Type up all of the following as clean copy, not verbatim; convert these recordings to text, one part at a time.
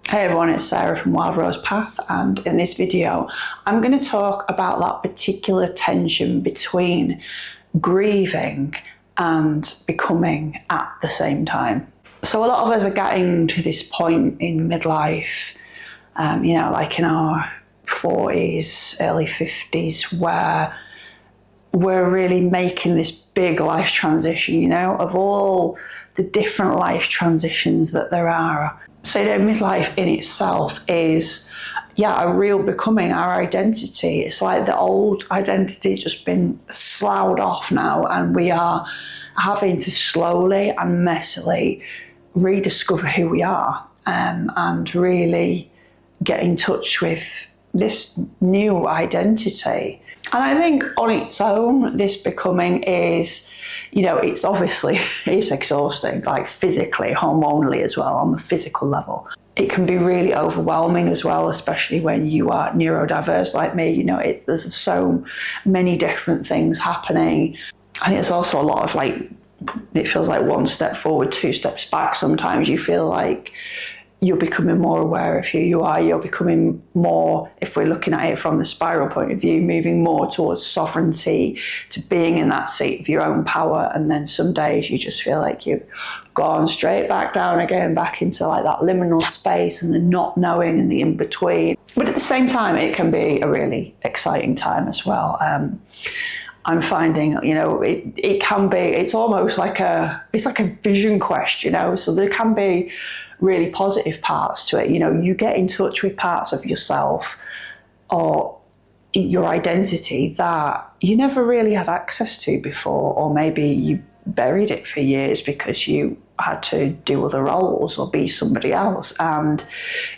Hey everyone, it's Sarah from Wild Rose Path, and in this video I'm going to talk about that particular tension between grieving and becoming at the same time. So a lot of us are getting to this point in midlife, like in our 40s, early 50s, where we're really making this big life transition, of all the different life transitions that there are. So, midlife in itself is, a real becoming, our identity. It's like the old identity has just been sloughed off now, and we are having to slowly and messily rediscover who we are, and really get in touch with this new identity. And I think on its own, this becoming is, it's exhausting, like physically, hormonally as well, on the physical level. It can be really overwhelming as well, especially when you are neurodiverse like me. There's so many different things happening. I think it's also a lot of it feels like one step forward, two steps back. Sometimes you feel like you're becoming more aware of who you are. You're becoming more, if we're looking at it from the spiral point of view, moving more towards sovereignty, to being in that seat of your own power. And then some days you just feel like you've gone straight back down again, back into that liminal space and the not knowing and the in-between. But at the same time, it can be a really exciting time as well. I'm finding, it can be, it's almost like a vision quest, so there can be really positive parts to it. You get in touch with parts of yourself or your identity that you never really had access to before, or maybe you buried it for years because you had to do other roles or be somebody else. And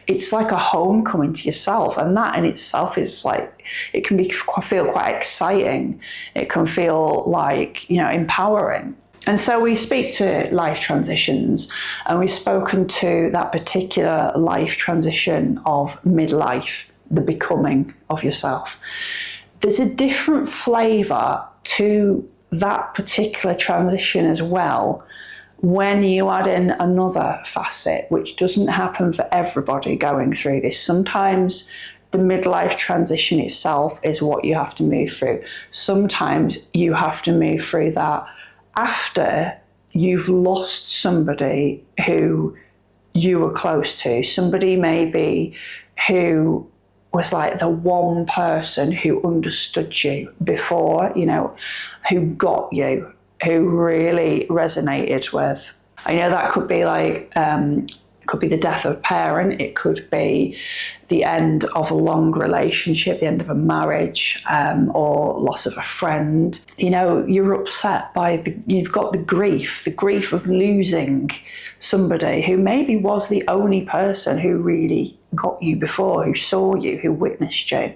it's like a homecoming to yourself, and that in itself is it can feel quite exciting. It can feel empowering. And so we speak to life transitions, and we've spoken to that particular life transition of midlife, the becoming of yourself. There's a different flavour to that particular transition as well when you add in another facet, which doesn't happen for everybody going through this. Sometimes the midlife transition itself is what you have to move through. Sometimes you have to move through that after you've lost somebody who you were close to, somebody maybe who was like the one person who understood you before, who got you, who really resonated with. That could be it could be the death of a parent, it could be the end of a long relationship, the end of a marriage, or loss of a friend. You're upset by you've got the grief of losing somebody who maybe was the only person who really got you before, who saw you, who witnessed you.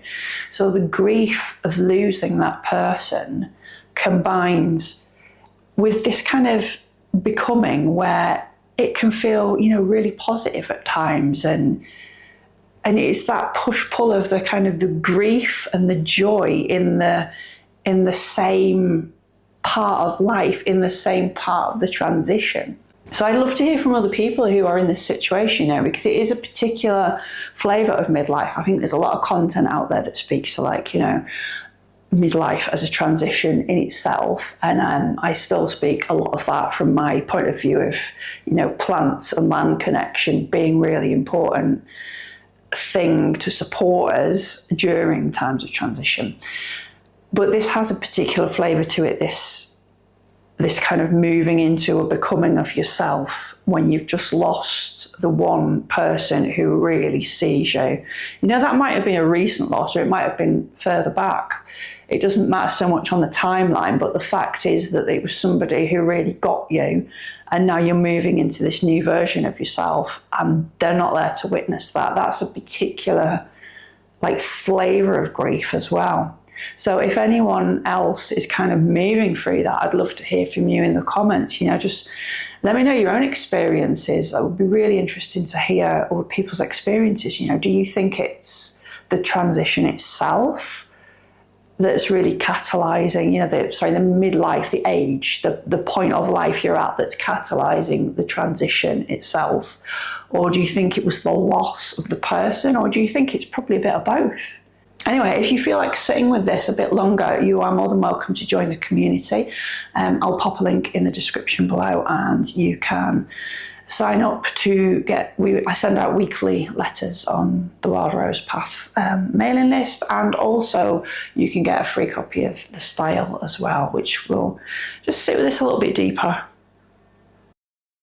So the grief of losing that person combines with this kind of becoming where it can feel, really positive at times, and it's that push-pull of the kind of the grief and the joy in the same part of life, in the same part of the transition. So I'd love to hear from other people who are in this situation now, because it is a particular flavour of midlife. I think there's a lot of content out there that speaks to midlife as a transition in itself, and I still speak a lot of that from my point of view of plants and land connection being really important thing to support us during times of transition. But this has a particular flavour to it, this kind of moving into a becoming of yourself when you've just lost the one person who really sees you. That might have been a recent loss, or it might have been further back. It doesn't matter so much on the timeline, but the fact is that it was somebody who really got you, and now you're moving into this new version of yourself, and they're not there to witness that. That's a particular flavour of grief as well. So if anyone else is kind of moving through that, I'd love to hear from you in the comments. Just let me know your own experiences. That would be really interesting to hear other people's experiences. Do you think it's the transition itself that's really catalysing, the midlife, the age, the point of life you're at that's catalysing the transition itself? Or do you think it was the loss of the person? Or do you think it's probably a bit of both? Anyway, if you feel like sitting with this a bit longer, you are more than welcome to join the community. I'll pop a link in the description below, and you can sign up to I send out weekly letters on the Wild Rose Path mailing list, and also you can get a free copy of the style as well, which will just sit with this a little bit deeper.